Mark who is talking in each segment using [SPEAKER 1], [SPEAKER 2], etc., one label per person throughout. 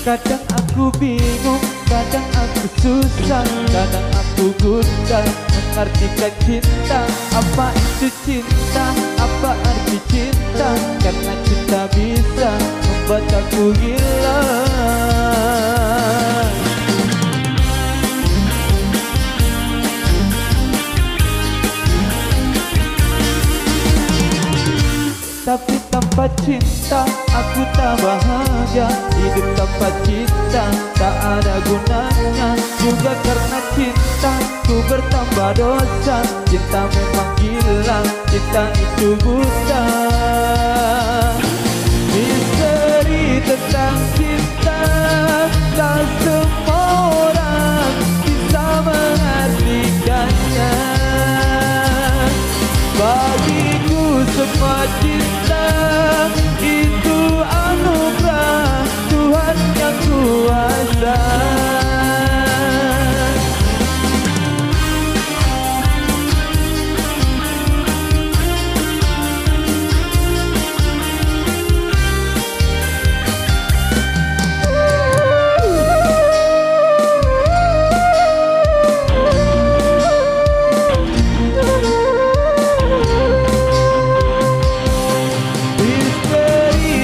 [SPEAKER 1] Kadang aku bingung, kadang aku susah, kadang aku gundah mengartikan cinta. Apa itu cinta? Apa arti cinta? Karena cinta bisa membuat aku gila. Tapi tanpa cinta aku tak bahagia. Hidup tanpa cinta tak ada gunanya. Juga karena cinta ku bertambah dosa. Cinta memang gila, cinta itu buta. Misteri tentang cinta tak semua orang bisa mengartikannya. Bagiku semua cinta itu anugerah Tuhan yang kuasa.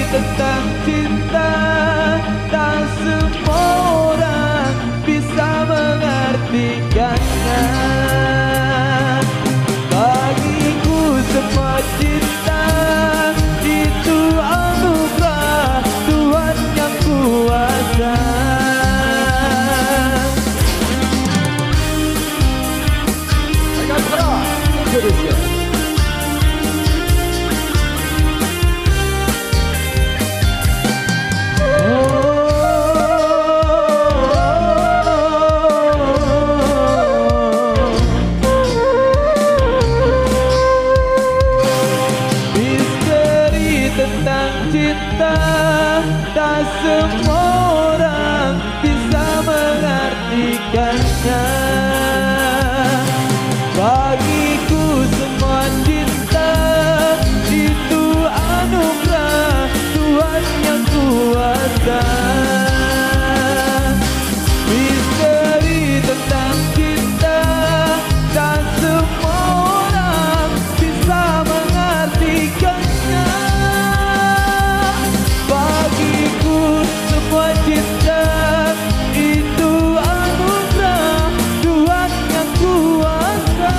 [SPEAKER 1] Tentang cinta tak semua orang bisa mengartikannya. Bagiku semua cinta itu anugerah Tuhan yang kuasa. Indonesia. Tentang cinta tak semua orang bisa mengartikannya. Bagiku semua cinta itu anugerah Tuhan yang kuasa. Misteri tentang cinta tak semua orang bisa mengartikannya. Semua cinta itu anugerah Tuhan yang kuasa.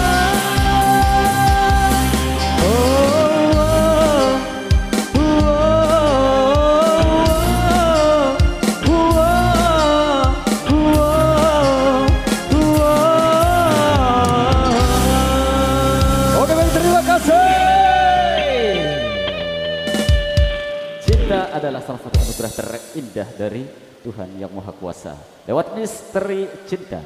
[SPEAKER 1] Oke, baik, terima kasih. Cinta adalah salah satu anugerah terindah dari Tuhan Yang Maha Kuasa. Lewat misteri cinta